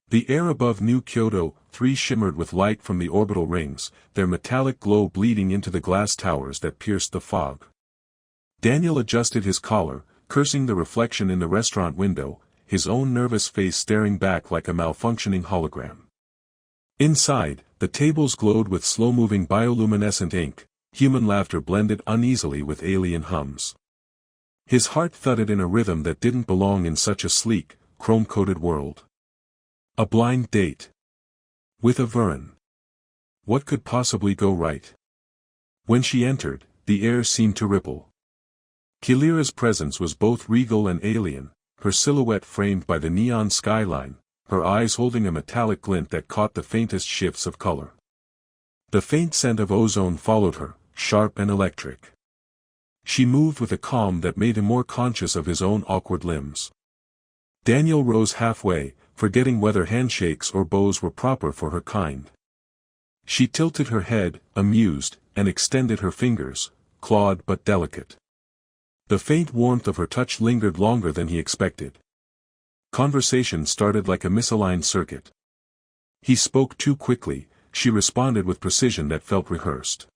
The air above New Kyoto 3 shimmered with light from the orbital rings, their metallic glow bleeding into the glass towers that pierced the fog. Daniel adjusted his collar, cursing the reflection in the restaurant window, his own nervous face staring back like a malfunctioning hologram. Inside, the tables glowed with slow-moving bioluminescent ink, human laughter blended uneasily with alien hums. His heart thudded in a rhythm that didn't belong in such a sleek, chrome-coated world. A blind date. With a Vuran. What could possibly go right? When she entered, the air seemed to ripple. Kilira's presence was both regal and alien, her silhouette framed by the neon skyline, her eyes holding a metallic glint that caught the faintest shifts of color. The faint scent of ozone followed her, sharp and electric. She moved with a calm that made him more conscious of his own awkward limbs. Daniel rose halfway, forgetting whether handshakes or bows were proper for her kind. She tilted her head, amused, and extended her fingers, clawed but delicate. The faint warmth of her touch lingered longer than he expected. Conversation started like a misaligned circuit. He spoke too quickly, she responded with precision that felt rehearsed.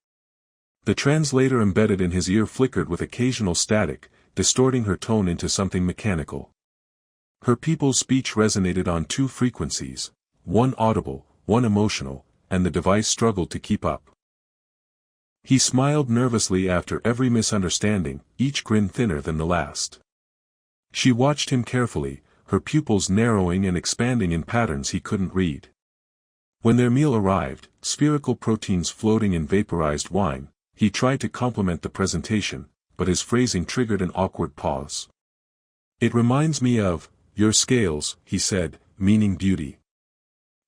The translator embedded in his ear flickered with occasional static, distorting her tone into something mechanical. Her people's speech resonated on 2 frequencies, one audible, one emotional, and the device struggled to keep up. He smiled nervously after every misunderstanding, each grin thinner than the last. She watched him carefully, her pupils narrowing and expanding in patterns he couldn't read. When their meal arrived, spherical proteins floating in vaporized wine, he tried to compliment the presentation, but his phrasing triggered an awkward pause. "It reminds me of your scales," he said, meaning beauty.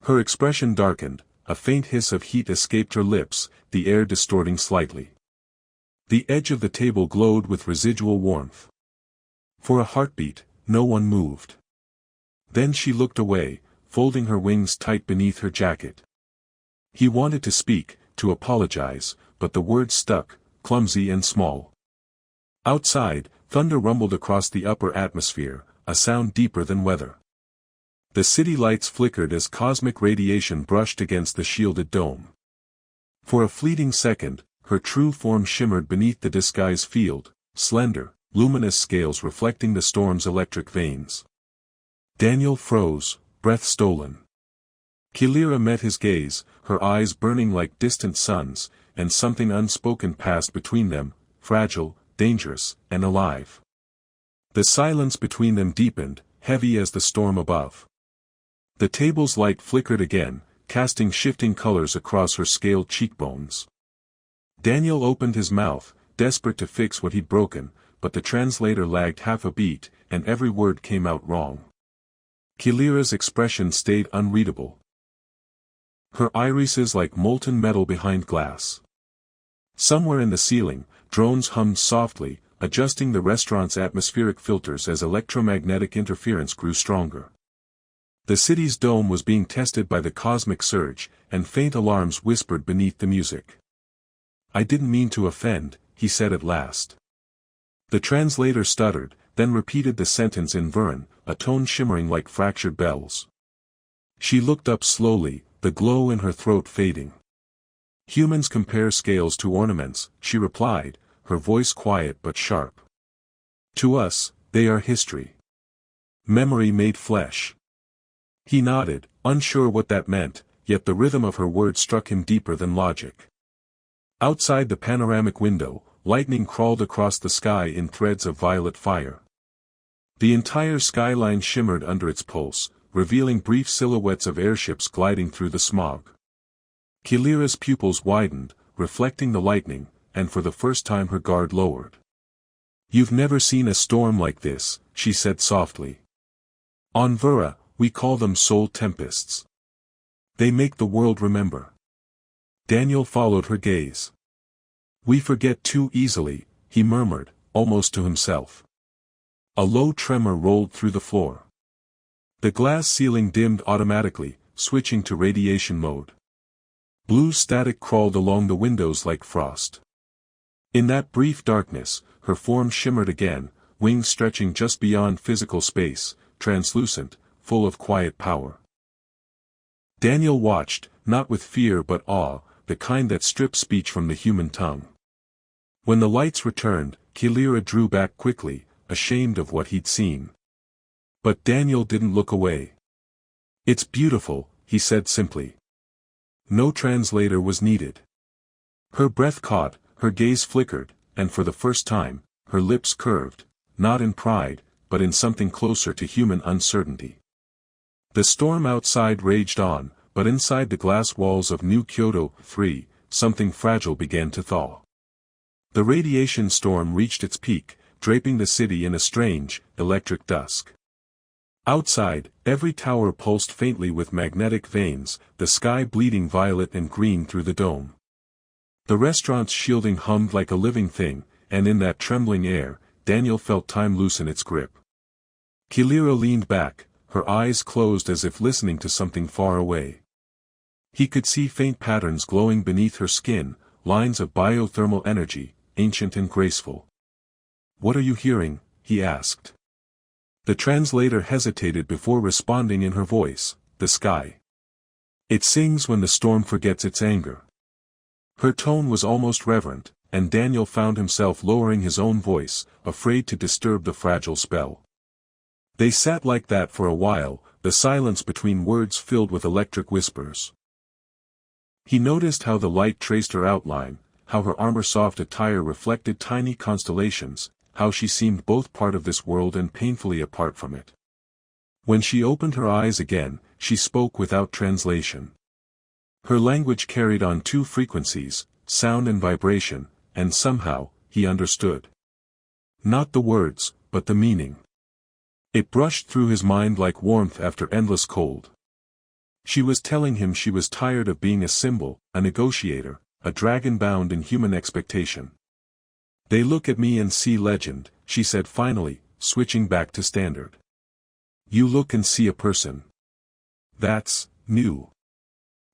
Her expression darkened, a faint hiss of heat escaped her lips, the air distorting slightly. The edge of the table glowed with residual warmth. For a heartbeat, no one moved. Then she looked away, folding her wings tight beneath her jacket. He wanted to speak, to apologize, but the words stuck, clumsy and small. Outside, thunder rumbled across the upper atmosphere, a sound deeper than weather. The city lights flickered as cosmic radiation brushed against the shielded dome. For a fleeting second, her true form shimmered beneath the disguise field, slender, luminous scales reflecting the storm's electric veins. Daniel froze, breath stolen. Kilira met his gaze, her eyes burning like distant suns, and something unspoken passed between them, fragile, dangerous, and alive. The silence between them deepened, heavy as the storm above. The table's light flickered again, casting shifting colors across her scaled cheekbones. Daniel opened his mouth, desperate to fix what he'd broken, but the translator lagged half a beat, and every word came out wrong. Kilira's expression stayed unreadable. Her irises like molten metal behind glass. Somewhere in the ceiling, drones hummed softly, adjusting the restaurant's atmospheric filters as electromagnetic interference grew stronger. The city's dome was being tested by the cosmic surge, and faint alarms whispered beneath the music. "I didn't mean to offend," he said at last. The translator stuttered, then repeated the sentence in Vuran, a tone shimmering like fractured bells. She looked up slowly, the glow in her throat fading. "Humans compare scales to ornaments," she replied, her voice quiet but sharp. "To us, they are history. Memory made flesh." He nodded, unsure what that meant, yet the rhythm of her words struck him deeper than logic. Outside the panoramic window, lightning crawled across the sky in threads of violet fire. The entire skyline shimmered under its pulse, revealing brief silhouettes of airships gliding through the smog. Kilira's pupils widened, reflecting the lightning, and for the first time her guard lowered. "You've never seen a storm like this," she said softly. "On Vura, we call them soul tempests. They make the world remember." Daniel followed her gaze. "We forget too easily," he murmured, almost to himself. A low tremor rolled through the floor. The glass ceiling dimmed automatically, switching to radiation mode. Blue static crawled along the windows like frost. In that brief darkness, her form shimmered again, wings stretching just beyond physical space, translucent, full of quiet power. Daniel watched, not with fear but awe, the kind that strips speech from the human tongue. When the lights returned, Kilira drew back quickly, ashamed of what he'd seen. But Daniel didn't look away. "It's beautiful," he said simply. No translator was needed. Her breath caught, her gaze flickered, and for the first time, her lips curved, not in pride, but in something closer to human uncertainty. The storm outside raged on, but inside the glass walls of New Kyoto 3, something fragile began to thaw. The radiation storm reached its peak, draping the city in a strange, electric dusk. Outside, every tower pulsed faintly with magnetic veins, the sky bleeding violet and green through the dome. The restaurant's shielding hummed like a living thing, and in that trembling air, Daniel felt time loosen its grip. Kilira leaned back, her eyes closed as if listening to something far away. He could see faint patterns glowing beneath her skin, lines of biothermal energy, ancient and graceful. "What are you hearing?" he asked. The translator hesitated before responding in her voice, "The sky. It sings when the storm forgets its anger." Her tone was almost reverent, and Daniel found himself lowering his own voice, afraid to disturb the fragile spell. They sat like that for a while, the silence between words filled with electric whispers. He noticed how the light traced her outline, how her armor-soft attire reflected tiny constellations, how she seemed both part of this world and painfully apart from it. When she opened her eyes again, she spoke without translation. Her language carried on two frequencies, sound and vibration, and somehow, he understood. Not the words, but the meaning. It brushed through his mind like warmth after endless cold. She was telling him she was tired of being a symbol, a negotiator, a dragon bound in human expectation. "They look at me and see legend," she said finally, switching back to standard. "You look and see a person. That's new."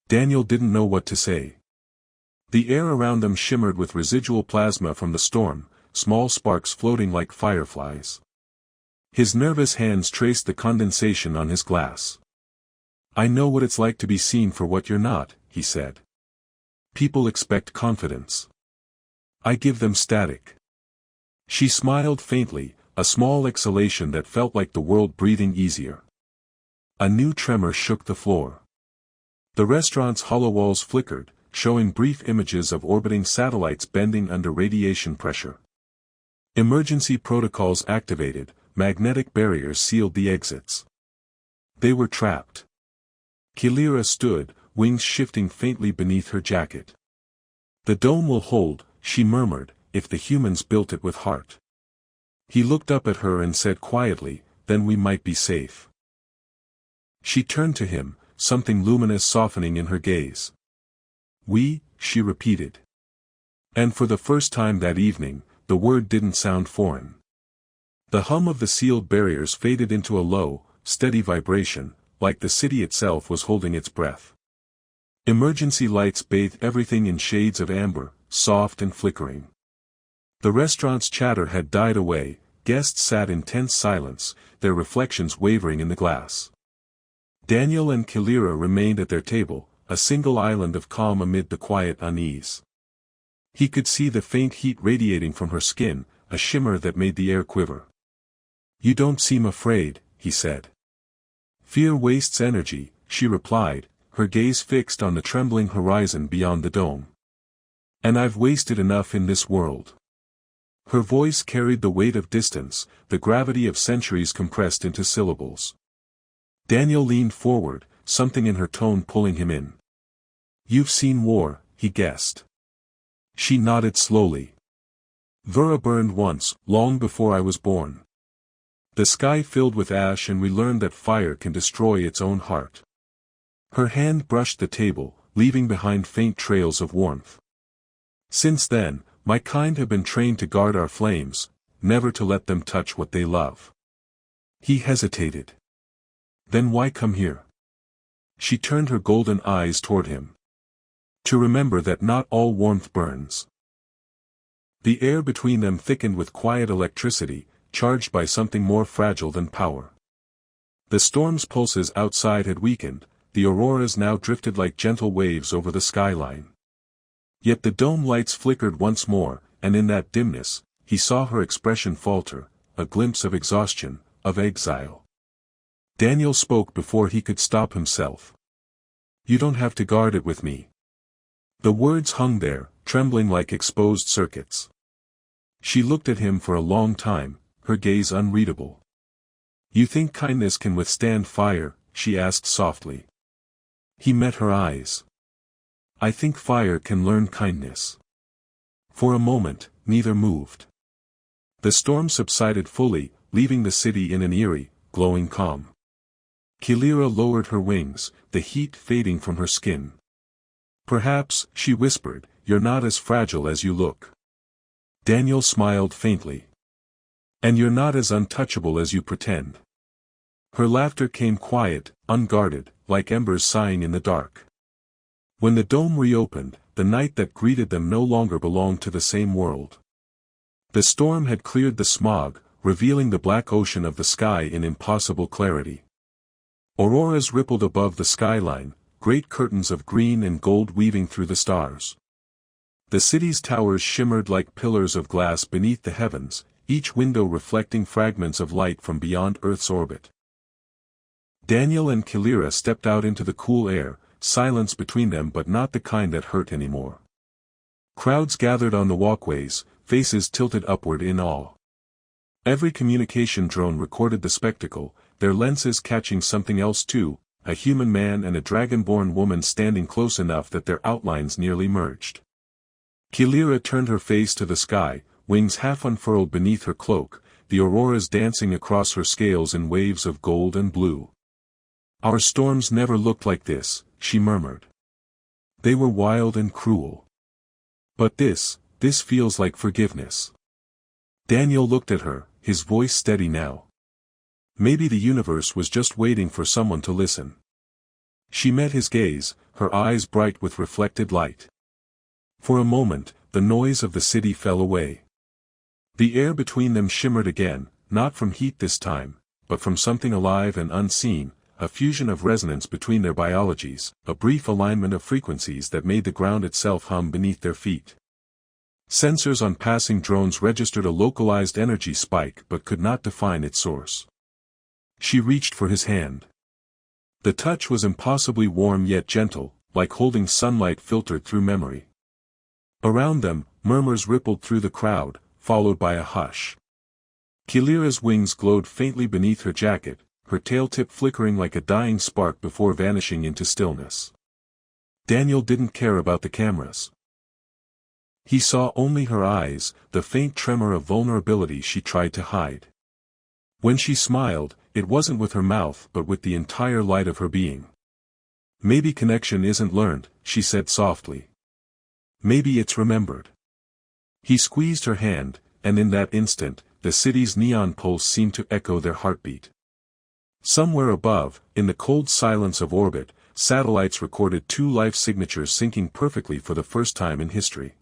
Daniel didn't know what to say. The air around them shimmered with residual plasma from the storm, small sparks floating like fireflies. His nervous hands traced the condensation on his glass. "I know what it's like to be seen for what you're not," he said. "People expect confidence. I give them static." She smiled faintly, a small exhalation that felt like the world breathing easier. A new tremor shook the floor. The restaurant's hollow walls flickered, showing brief images of orbiting satellites bending under radiation pressure. Emergency protocols activated, magnetic barriers sealed the exits. They were trapped. Kilira stood, wings shifting faintly beneath her jacket. "The dome will hold," she murmured, "if the humans built it with heart." He looked up at her and said quietly, "Then we might be safe." She turned to him, something luminous softening in her gaze. "We," she repeated. And for the first time that evening, the word didn't sound foreign. The hum of the sealed barriers faded into a low, steady vibration, like the city itself was holding its breath. Emergency lights bathed everything in shades of amber, soft and flickering. The restaurant's chatter had died away, guests sat in tense silence, their reflections wavering in the glass. Daniel and Kilira remained at their table, a single island of calm amid the quiet unease. He could see the faint heat radiating from her skin, a shimmer that made the air quiver. "You don't seem afraid," he said. "Fear wastes energy," she replied, her gaze fixed on the trembling horizon beyond the dome. "And I've wasted enough in this world." Her voice carried the weight of distance, the gravity of centuries compressed into syllables. Daniel leaned forward, something in her tone pulling him in. "You've seen war," he guessed. She nodded slowly. "Vera burned once, long before I was born. The sky filled with ash and we learned that fire can destroy its own heart." Her hand brushed the table, leaving behind faint trails of warmth. "Since then, my kind have been trained to guard our flames, never to let them touch what they love." He hesitated. "Then why come here?" She turned her golden eyes toward him. "To remember that not all warmth burns." The air between them thickened with quiet electricity, charged by something more fragile than power. The storm's pulses outside had weakened, the auroras now drifted like gentle waves over the skyline. Yet the dome lights flickered once more, and in that dimness, he saw her expression falter, a glimpse of exhaustion, of exile. Daniel spoke before he could stop himself. "You don't have to guard it with me." The words hung there, trembling like exposed circuits. She looked at him for a long time, her gaze unreadable. "You think kindness can withstand fire?" she asked softly. He met her eyes. "I think fire can learn kindness." For a moment, neither moved. The storm subsided fully, leaving the city in an eerie, glowing calm. Kilira lowered her wings, the heat fading from her skin. "Perhaps," she whispered, "you're not as fragile as you look." Daniel smiled faintly. "And you're not as untouchable as you pretend." Her laughter came quiet, unguarded, like embers sighing in the dark. When the dome reopened, the night that greeted them no longer belonged to the same world. The storm had cleared the smog, revealing the black ocean of the sky in impossible clarity. Auroras rippled above the skyline, great curtains of green and gold weaving through the stars. The city's towers shimmered like pillars of glass beneath the heavens, each window reflecting fragments of light from beyond Earth's orbit. Daniel and Kilira stepped out into the cool air, silence between them but not the kind that hurt anymore. Crowds gathered on the walkways, faces tilted upward in awe. Every communication drone recorded the spectacle, their lenses catching something else too, a human man and a dragonborn woman standing close enough that their outlines nearly merged. Kilira turned her face to the sky, wings half unfurled beneath her cloak, the auroras dancing across her scales in waves of gold and blue. "Our storms never looked like this," she murmured. "They were wild and cruel. But this feels like forgiveness." Daniel looked at her, his voice steady now. Maybe the universe was just waiting for someone to listen. She met his gaze, her eyes bright with reflected light. For a moment, the noise of the city fell away. The air between them shimmered again, not from heat this time, but from something alive and unseen, a fusion of resonance between their biologies, a brief alignment of frequencies that made the ground itself hum beneath their feet. Sensors on passing drones registered a localized energy spike but could not define its source. She reached for his hand. The touch was impossibly warm yet gentle, like holding sunlight filtered through memory. Around them, murmurs rippled through the crowd, followed by a hush. Kilira's wings glowed faintly beneath her jacket, her tail tip flickering like a dying spark before vanishing into stillness. Daniel didn't care about the cameras. He saw only her eyes, the faint tremor of vulnerability she tried to hide. When she smiled, it wasn't with her mouth but with the entire light of her being. "Maybe connection isn't learned," she said softly. "Maybe it's remembered." He squeezed her hand, and in that instant, the city's neon pulse seemed to echo their heartbeat. Somewhere above, in the cold silence of orbit, satellites recorded two life signatures syncing perfectly for the first time in history.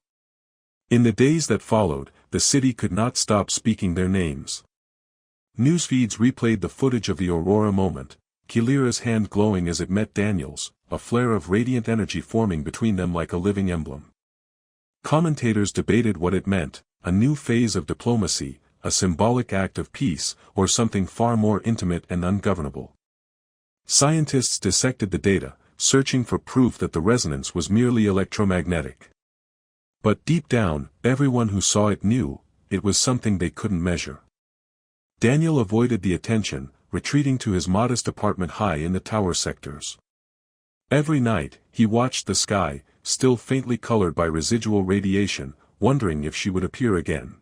In the days that followed, the city could not stop speaking their names. Newsfeeds replayed the footage of the Aurora moment, Kilira's hand glowing as it met Daniel's, a flare of radiant energy forming between them like a living emblem. Commentators debated what it meant, a new phase of diplomacy, a symbolic act of peace, or something far more intimate and ungovernable. Scientists dissected the data, searching for proof that the resonance was merely electromagnetic. But deep down, everyone who saw it knew, it was something they couldn't measure. Daniel avoided the attention, retreating to his modest apartment high in the tower sectors. Every night, he watched the sky, still faintly colored by residual radiation, wondering if she would appear again.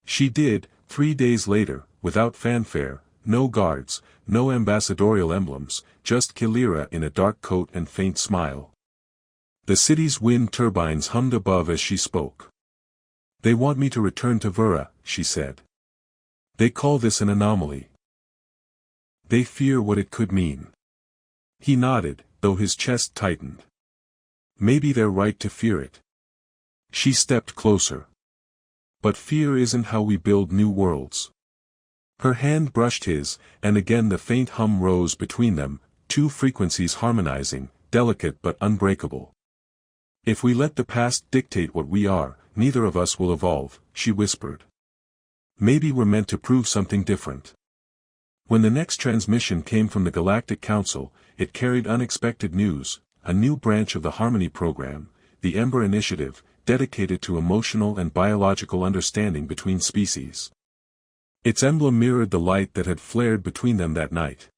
She did, 3 days later, without fanfare, no guards, no ambassadorial emblems, just Kilira in a dark coat and faint smile. The city's wind turbines hummed above as she spoke. "They want me to return to Vera," she said. "They call this an anomaly. They fear what it could mean." He nodded, though his chest tightened. "Maybe they're right to fear it." She stepped closer. "But fear isn't how we build new worlds." Her hand brushed his, and again the faint hum rose between them, two frequencies harmonizing, delicate but unbreakable. If we let the past dictate what we are, neither of us will evolve, she whispered. Maybe we're meant to prove something different. When the next transmission came from the Galactic Council, it carried unexpected news, a new branch of the Harmony Program, the Ember Initiative, dedicated to emotional and biological understanding between species. Its emblem mirrored the light that had flared between them that night.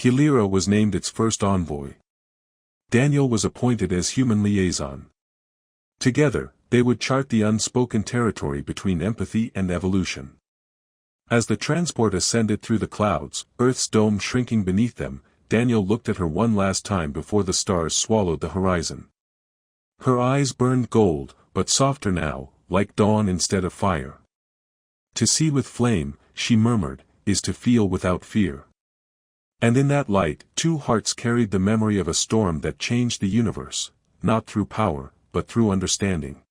Kilira was named its first envoy. Daniel was appointed as human liaison. Together, they would chart the unspoken territory between empathy and evolution. As the transport ascended through the clouds, Earth's dome shrinking beneath them, Daniel looked at her one last time before the stars swallowed the horizon. Her eyes burned gold, but softer now, like dawn instead of fire. To see with flame, she murmured, is to feel without fear. And in that light, two hearts carried the memory of a storm that changed the universe, not through power, but through understanding.